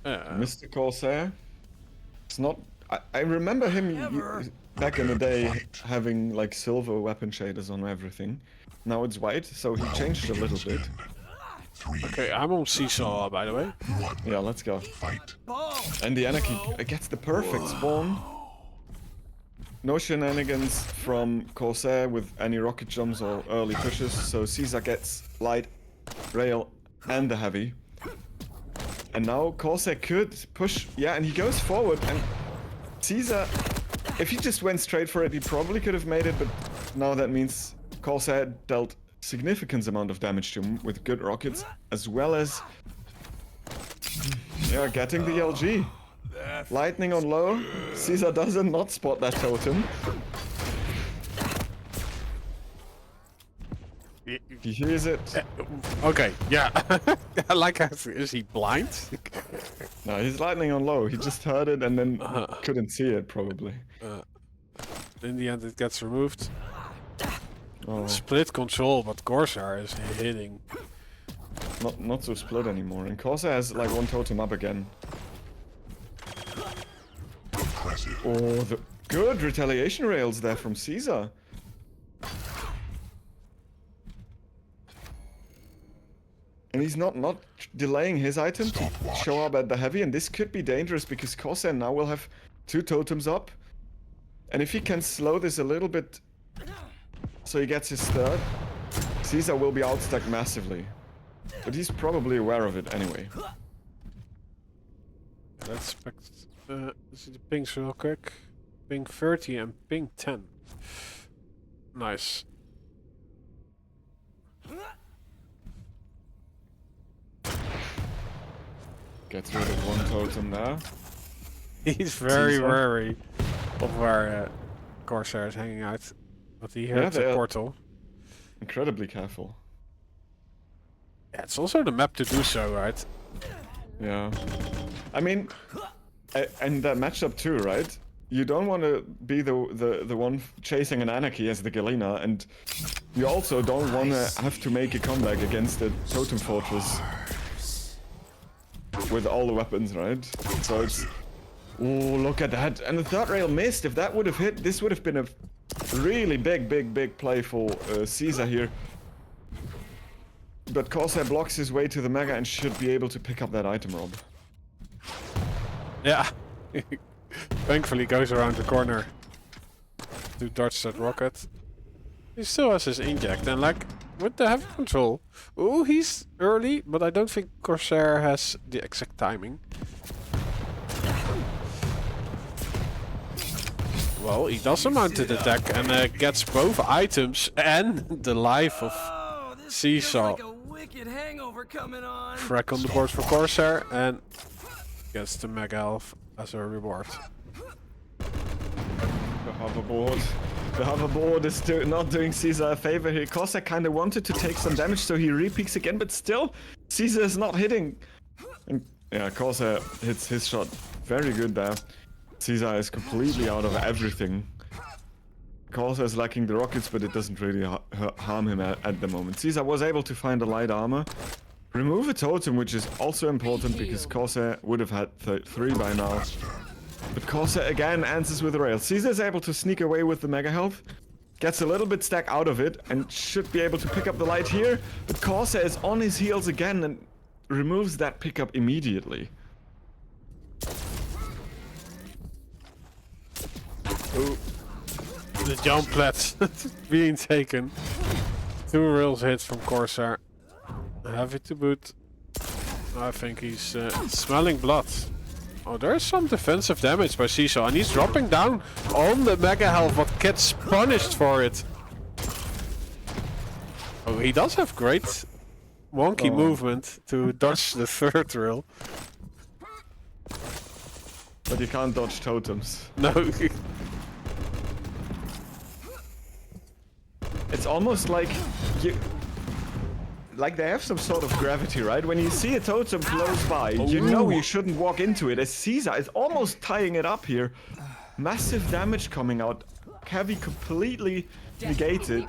Mr. Corsair. It's not. I remember him back in the day having like silver weapon shaders on everything. Now it's white, so he changed a little bit. Okay, I'm on Seesaw, by the way. Yeah, let's go. And the Anarchy gets the perfect spawn. No shenanigans from Corsair with any rocket jumps or early pushes, so sEZ gets light, rail, and the heavy. And now Corsair could push, yeah, and he goes forward, and sEZ, if he just went straight for it, he probably could have made it, but now that means Corsair dealt significant amount of damage to him with good rockets, as well as, yeah, getting the LG. Lightning on low, sEZ doesn't not spot that totem. He hears it. Okay, yeah. Like, is he blind? No, he's lightning on low. He just heard it and then couldn't see it, probably. In the end, it gets removed. Oh. Split control, but Corsair is hitting. Not so split anymore. And Corsair has like one totem up again. Oh, the good retaliation rails there from sEZ. And he's not delaying his item to show up at the heavy, and this could be dangerous because Corsair now will have 2 totems up. And if he can slow this a little bit so he gets his third, sEZ will be outstacked massively. But he's probably aware of it anyway. Let's see the pings real quick. Ping 30 and ping 10. Nice. Gets rid of one totem there. He's very wary of where Corsair is hanging out. But he hears the portal. Incredibly careful. Yeah, it's also the map to do so, right? Yeah. I mean, and that matchup too, right? You don't want to be the one chasing an Anarchy as the Galena, and you also don't want to have to make a comeback against the Totem Fortress with all the weapons, right? So it's... Oh, look at that. And the third rail missed. If that would have hit, this would have been a really big play for sEZ here. But Corsair blocks his way to the Mega and should be able to pick up that item, Rob. Yeah. Thankfully goes around the corner to dodge that rocket. He still has his inject, and like, with the heavy control. Oh, he's early, but I don't think Corsair has the exact timing. Well, he does a mounted attack and gets both items and the life of sEZ. Frack on the board for Corsair and gets the Mega Health as a reward. The hoverboard is not doing sEZ a favor here. Corsair kind of wanted to take some damage, so he re-peeks again, but still, sEZ is not hitting. And yeah, Corsair hits his shot very good there. sEZ is completely out of everything. Corsair is lacking the rockets, but it doesn't really harm him at the moment. sEZ was able to find a light armor. Remove a totem, which is also important because Corsair would have had 3 by now. But Corsair again answers with a rail. sEZ is able to sneak away with the Mega Health. Gets a little bit stack out of it and should be able to pick up the light here. But Corsair is on his heels again and removes that pickup immediately. Ooh. The jump plats being taken. 2 rails hits from Corsair. Heavy to boot. I think he's smelling blood. Oh, there's some defensive damage by sEZ, and he's dropping down on the Mega Health, but gets punished for it. Oh, he does have great wonky movement to dodge the 3rd rail. But you can't dodge totems. No. It's almost like they have some sort of gravity, right? When you see a totem close by, you know you shouldn't walk into it. As sEZ is almost tying it up here. Massive damage coming out. Heavy completely negated.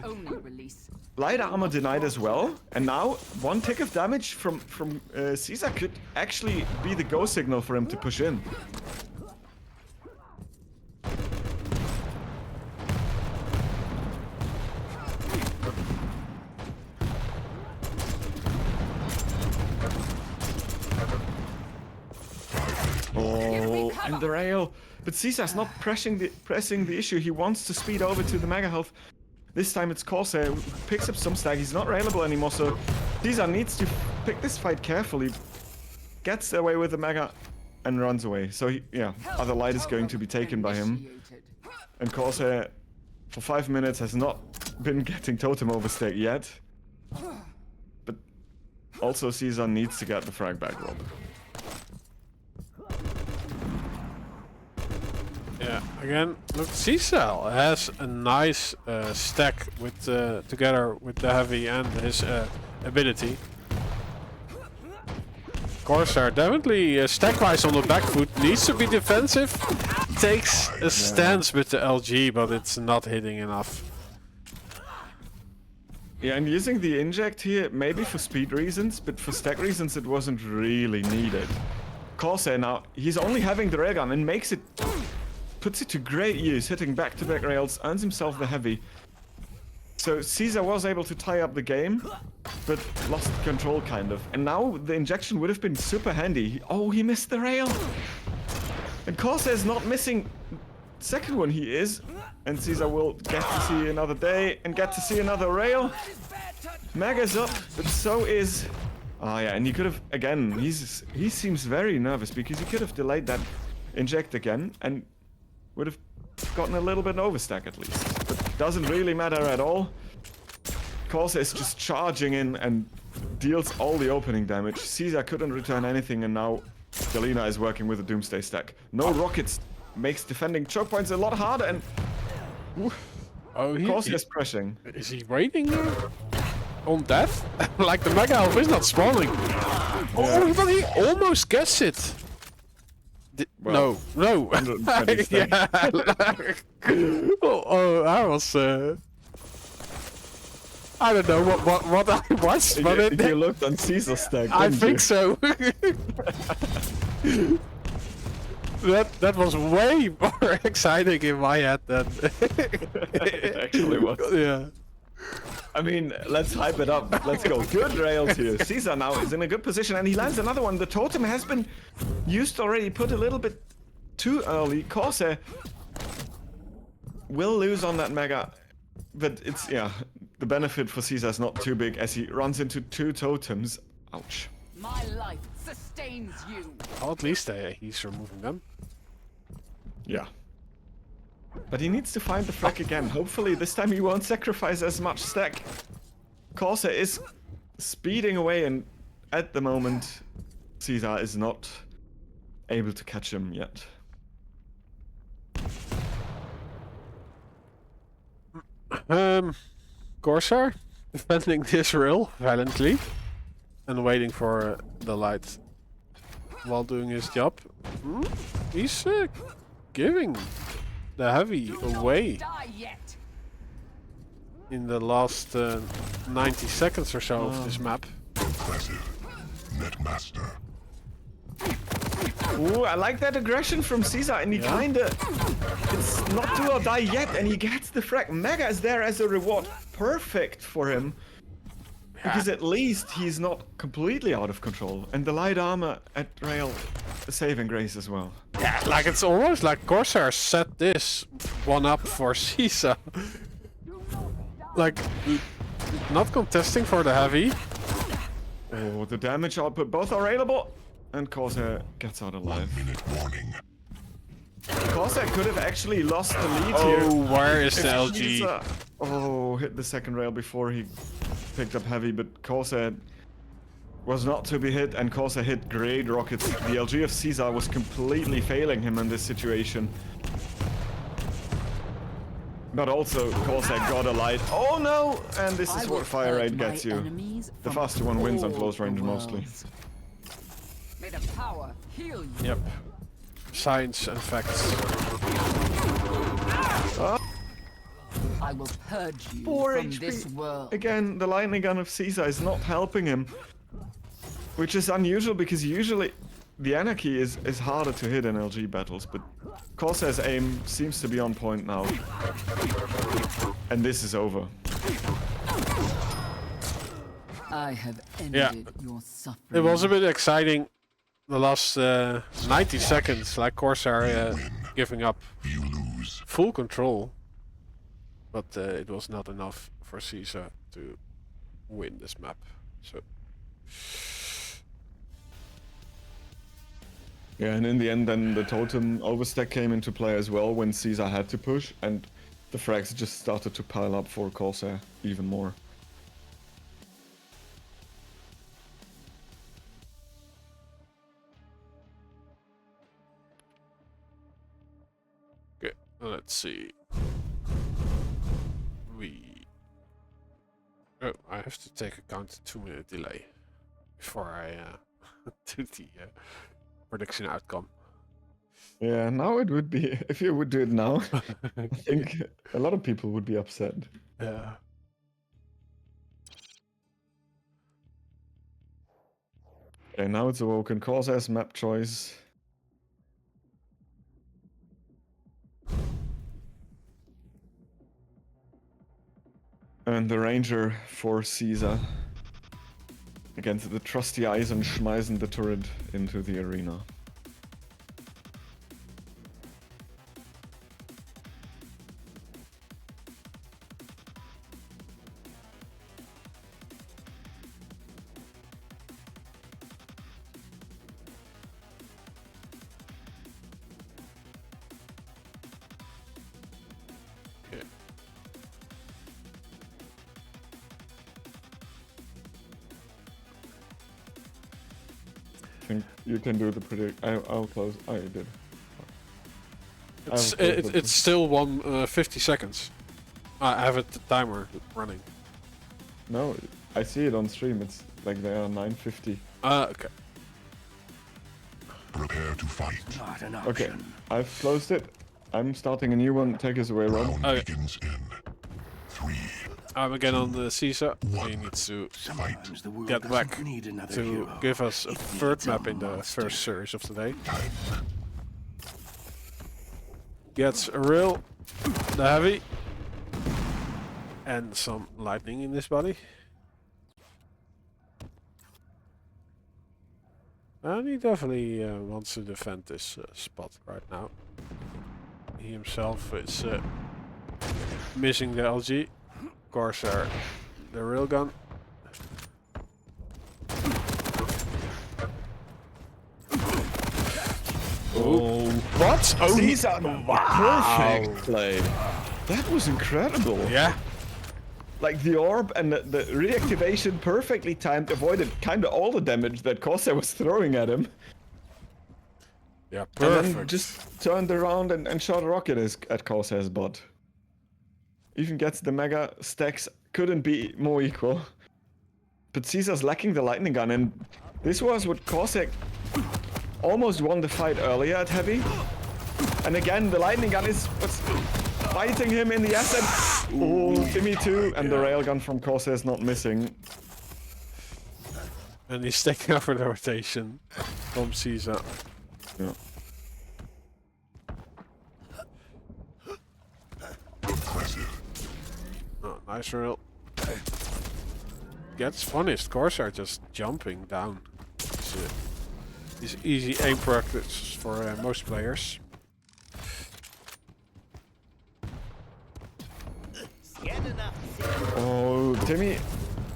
Light armor denied as well, and now 1 tick of damage from sEZ could actually be the go signal for him to push in. Oh, and the rail. But sEZ's not pressing the issue. He wants to speed over to the mega health. This time it's korssa who picks up some stack. He's not railable anymore, so sEZ needs to pick this fight carefully. Gets away with the mega and runs away. So yeah, other light is going to be taken by him. And korssa for 5 minutes has not been getting totem overstake yet. But also sEZ needs to get the frag back roll. Yeah, again, look, sEZ has a nice stack with together with the heavy and his ability. korssa definitely stack-wise on the back foot, needs to be defensive, takes a stance with the LG, but it's not hitting enough. Yeah, and using the inject here, maybe for speed reasons, but for stack reasons it wasn't really needed. korssa now, he's only having the railgun and puts it to great use, hitting back-to-back rails, earns himself the heavy. So sEZ was able to tie up the game, but lost control kind of. And now the injection would have been super handy. Oh, he missed the rail! And korssa is not missing second one, he is. And sEZ will get to see another day and get to see another rail. Maga's up, but so is... Oh yeah, and he could have, again, he seems very nervous because he could have delayed that inject again and would have gotten a little bit overstack at least. But doesn't really matter at all. korssa is just charging in and deals all the opening damage. sEZ couldn't return anything, and now Galena is working with a Doomsday stack. No rockets makes defending choke points a lot harder, and Oh, korssa is pressing. Is he waiting on death? Like the mega health is not spawning. Oh, but he almost gets it. Well, no. Yeah. I was. I don't know what I was, but you looked on sEZ's stack. I think you? so. that was way more exciting in my head than it actually was. Yeah. I mean, let's hype it up. Let's go. Good rails here. sEZ now is in a good position, and he lands another one. The totem has been used already, put a little bit too early. korssa will lose on that mega, but it's, yeah, the benefit for sEZ is not too big as he runs into 2 totems. Ouch. My life sustains you. Well, at least he's removing them. Yeah. But he needs to find the frag again. Hopefully this time he won't sacrifice as much stack. korssa is speeding away, and at the moment sEZ is not able to catch him yet. korssa defending this rail valiantly and waiting for the light while doing his job. He's giving the heavy away in the last 90 seconds or so of this map. Impressive, Netmaster. Ooh, I like that aggression from sEZ, and he kinda... It's not do or die yet, and he gets the frag. Mega is there as a reward. Perfect for him. Because at least he's not completely out of control. And the light armor at rail, a saving grace as well. Yeah, like it's almost like korssa set this one up for sEZ. Like, not contesting for the heavy. Oh, the damage output, both are railable. And korssa gets out alive. 1 minute warning. korssa could have actually lost the lead here. Oh, where is the If LG? sEZ, oh, hit the second rail before he picked up heavy, but korssa was not to be hit, and korssa hit great rockets. The LG of sEZ was completely failing him in this situation. But also, korssa got a light. Oh no! And this is what fire rate gets you. The faster one wins on close range mostly. May the power heal you. Yep. Science and facts. I will purge you 4 from this HP. world. Again, the lightning gun of sEZ is not helping him. Which is unusual because usually the anarchy is harder to hit in LG battles, but korssa1r's aim seems to be on point now. And this is over. I have ended your suffering. It was a bit exciting the last 90 seconds, like korssa1r giving up You lose. full control. But it was not enough for sEZ to win this map. So. Yeah, and in the end then the totem overstack came into play as well when sEZ had to push, and the frags just started to pile up for korssa1r even more. Okay, let's see. Oh, I have to take account of 2-minute delay before I do the prediction outcome. Yeah, now it would be, if you would do it now, I think a lot of people would be upset. Yeah. Okay, now it's Awoken. korssa1r's map choice. And the Ranger for sEZ. Against the trusty Eisen schmeißen the turret into the arena. I think you can do the predict. I'll close. Oh, you did. It's still 50 seconds. I have a timer running. No, I see it on stream. It's like they are 9:50. Okay. Prepare to fight. Not an Okay, option. I've closed it. I'm starting a new one. Take us away, Rob. Round Okay. begins in 3. I'm again on the sEZ. He needs to Sometimes the world get back doesn't need another to hero. give us a It third needs a map in the monster. first series of the day. Time. Gets a rail, the heavy, and some lightning in his body. And he definitely wants to defend this spot right now. He himself is missing the LG. korssa1r, the railgun. Oh, What? Oh, these are perfect play. That was incredible. yeah. Like the orb and the reactivation perfectly timed, avoided kind of all the damage that korssa1r was throwing at him. Yeah, And perfect. then just turned around and shot a rocket at korssa1r's bot. Even gets the mega stacks, couldn't be more equal. But sEZ's lacking the lightning gun, and this was what korssa1r almost won the fight earlier at heavy. And again, the lightning gun is what's fighting him in the ascent. Oh, Timmy too, and the railgun from korssa1r is not missing. And he's taking over the rotation from sEZ. Yeah. Impressive. Oh, nice rail. Gets punished. korssa1r just jumping down. It's easy aim practice for most players. Oh, Timmy,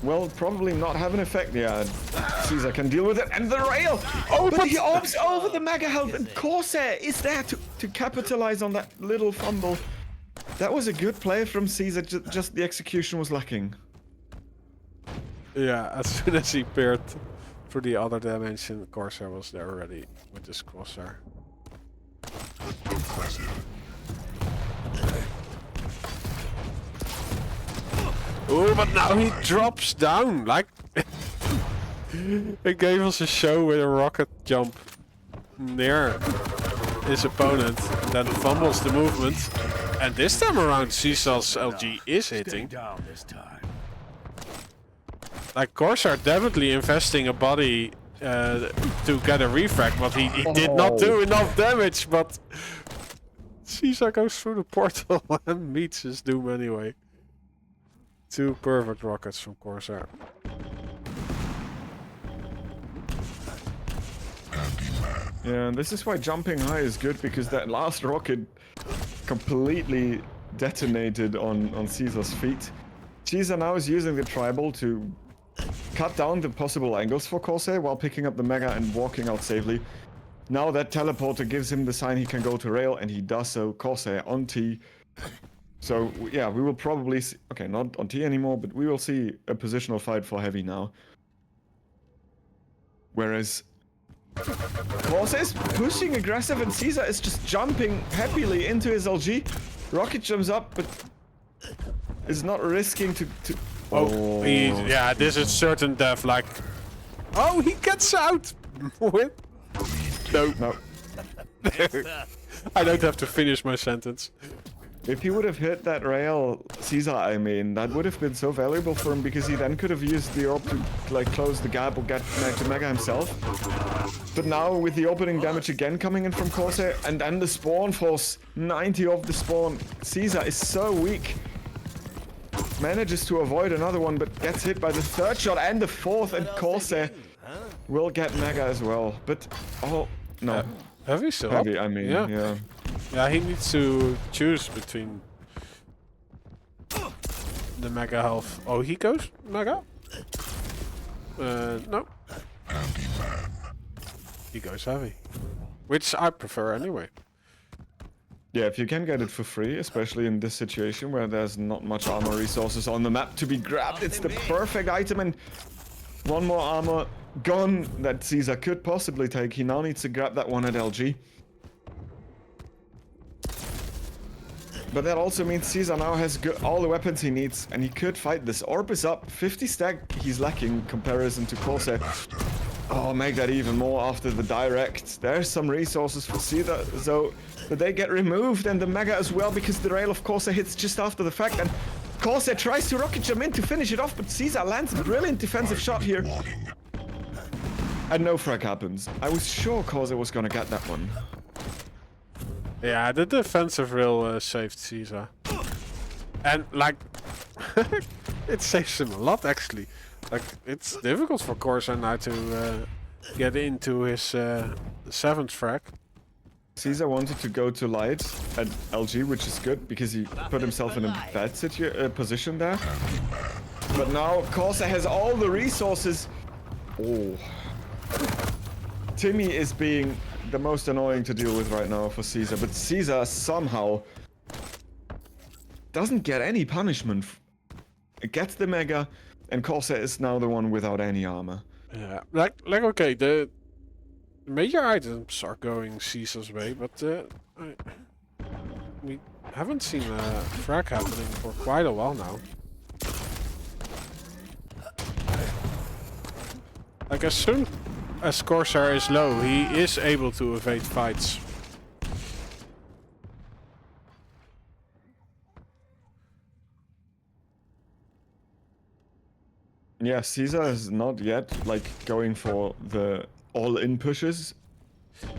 well, probably not have an effect. Yeah, sEZ can deal with it. And the rail! Oh, but he orbs over the mega health, and korssa1r is there to capitalize on that little fumble. That was a good play from sEZ, just the execution was lacking. Yeah, as soon as he paired for the other dimension, korssa1r was there already with this korssa1r. Impressive. Oh, but now he drops down, like... He gave us a show with a rocket jump there. his opponent, and then fumbles the movement. And this time around, sEZ's LG is hitting. Down this time. Like, korssa1r definitely investing a body to get a refrag, but he did not do enough damage, but sEZ goes through the portal and meets his doom anyway. 2 perfect rockets from korssa1r. Yeah, and this is why jumping high is good, because that last rocket completely detonated on sEZ's feet. sEZ now is using the tribal to cut down the possible angles for korssa1r while picking up the mega and walking out safely. Now that teleporter gives him the sign he can go to rail, and he does so. korssa1r on T. So yeah, we will probably see, okay, not on T anymore, but we will see a positional fight for heavy now. Whereas korssa1r is pushing aggressive and sEZ is just jumping happily into his LG. Rocket jumps up, but is not risking to Oh, yeah, this is certain death. Like, oh, he gets out with. No. I don't have to finish my sentence. If he would have hit that rail, sEZ, I mean, that would have been so valuable for him, because he then could have used the orb to like close the gap or get to mega himself. But now with the opening damage again coming in from korssa1r, and then the spawn force, 90 of the spawn, sEZ is so weak. Manages to avoid another one, but gets hit by the 3rd shot and the 4th, and korssa1r will get mega as well. But, oh, no. Heavy still Heavy, up. I mean, yeah. Yeah, he needs to choose between the mega health. Oh, he goes mega? No. He goes heavy. Which I prefer anyway. Yeah, if you can get it for free, especially in this situation where there's not much armor resources on the map to be grabbed, it's the perfect item, and one more armor gun that sEZ could possibly take. He now needs to grab that one at LG. But that also means sEZ now has all the weapons he needs, and he could fight this. Orb is up, 50 stack he's lacking in comparison to korssa1r. Oh, make that even more after the direct. There's some resources for sEZ, so but they get removed, and the mega as well, because the rail of korssa1r hits just after the fact, and korssa1r tries to rocket jump in to finish it off, but sEZ lands a brilliant defensive shot here. And no frag happens. I was sure korssa1r was gonna get that one. Yeah, the defensive rail saved sEZ. And, like, it saves him a lot, actually. Like, it's difficult for korssa1r now to get into his 7th frag. sEZ wanted to go to light at LG, which is good, because he put himself in a bad position there. But now korssa1r has all the resources. Oh. Timmy is being the most annoying to deal with right now for sEZ, but sEZ somehow doesn't get any punishment. It gets the mega, and korssa1r is now the one without any armor. Yeah, like okay, the major items are going sEZ's way, but we haven't seen a frag happening for quite a while now. Like, as soon as korssa1r is low, he is able to evade fights. Yeah, sEZ is not yet like going for the all-in pushes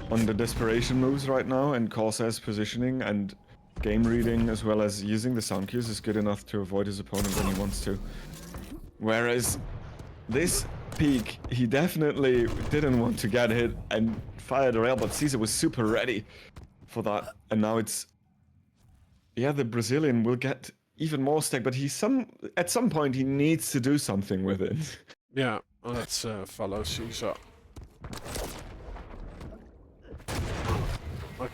on the desperation moves right now, and korssa1r's positioning and game reading as well as using the sound cues is good enough to avoid his opponent when he wants to. Whereas this peak, he definitely didn't want to get hit and fired a rail, but sEZ was super ready for that, and now it's, yeah, the Brazilian will get even more stack, but at some point he needs to do something with it. Yeah, let's follow sEZ. Like,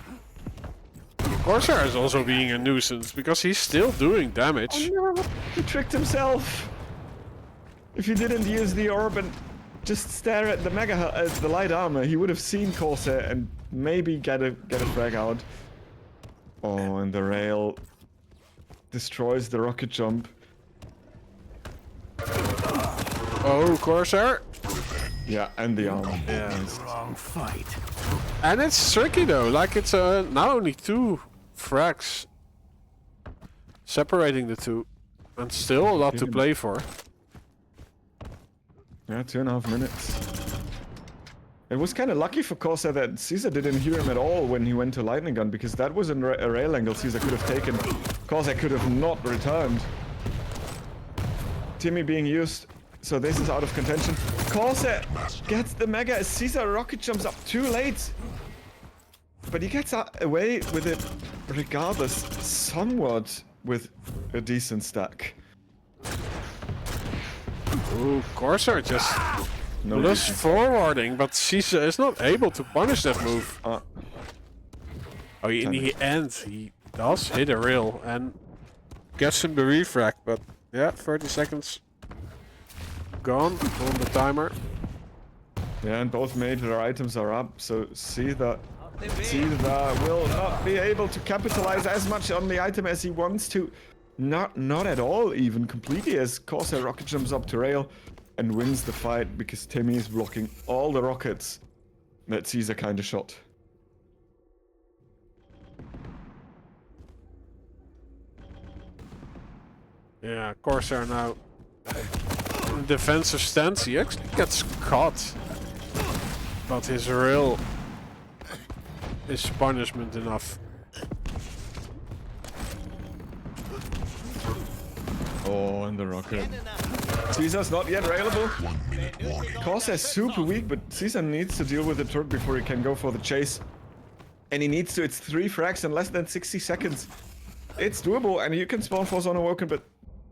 korssa1r is also being a nuisance because he's still doing damage. Oh, no. He tricked himself. If he didn't use the orb and just stare at the the light armor, he would have seen korssa1r and maybe get a frag out. Oh, and the rail destroys the rocket jump. Oh, korssa1r. Yeah, and the armor. Yeah. Wrong fight. And it's tricky though, like it's now only 2 frags separating the two, and still a lot to play for. Yeah, 2.5 minutes. It was kind of lucky for korssa that sEZ didn't hear him at all when he went to lightning gun, because that was a rail angle sEZ could have taken. korssa could have not returned. Timmy being used, so this is out of contention. korssa gets the mega as sEZ rocket jumps up too late. But he gets away with it regardless, somewhat with a decent stack. Ooh, korssa just No loves defense. forwarding, but sEZ is not able to punish that move. Oh, in the end, he does hit a rail and gets him the refrag, but yeah, 30 seconds gone on the timer. Yeah, and both major items are up, so sEZ will not be able to capitalize as much on the item as he wants to. Not at all, even completely, as korssa rocket jumps up to rail and wins the fight because Timmy is blocking all the rockets that sEZ kind of shot. Yeah, korssa now in defensive stance. He actually gets caught, but his rail is punishment enough. Oh, and the rocket. sEZ's not yet railable. 1 minute warning. korssa is super weak, but sEZ needs to deal with the turret before he can go for the chase. And he needs to, it's 3 frags in less than 60 seconds. It's doable, and you can spawn force on Awoken, but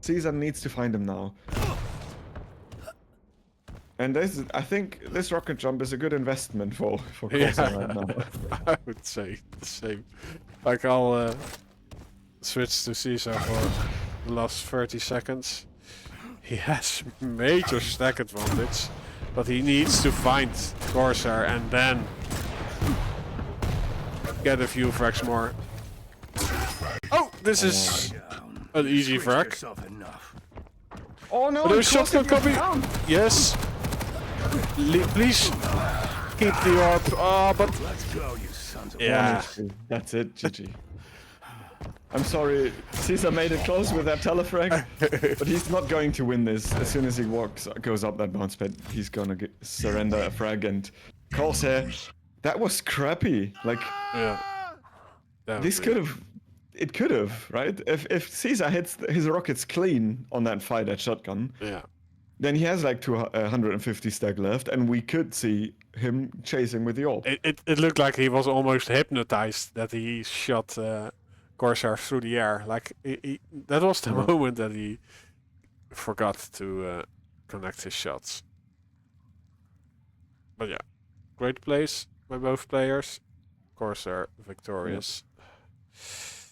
sEZ needs to find him now. And this, I think this rocket jump is a good investment for korssa right now. I would say the same. Like I'll switch to sEZ for the last 30 seconds. He has major stack advantage, but he needs to find korssa and then get a few frags more. Oh, this is an easy frag. Oh no, Oh, there's korssa shotgun coming. down. Yes. Please keep the orb. Oh, but yeah. That's it, GG. I'm sorry, sEZ made it close with that telefrag, but he's not going to win this. As soon as he goes up that bounce pad, he's gonna surrender a frag. And korssa, that was crappy. Like, Yeah. this could have, it could have, right? If sEZ hits his rockets clean on that fight at shotgun, Yeah. then he has like 250 stack left, and we could see him chasing with the orb. It looked like he was almost hypnotized that he shot korssa through the air. Like that was the moment that he forgot to connect his shots. But yeah, great plays by both players. korssa victorious. Yep.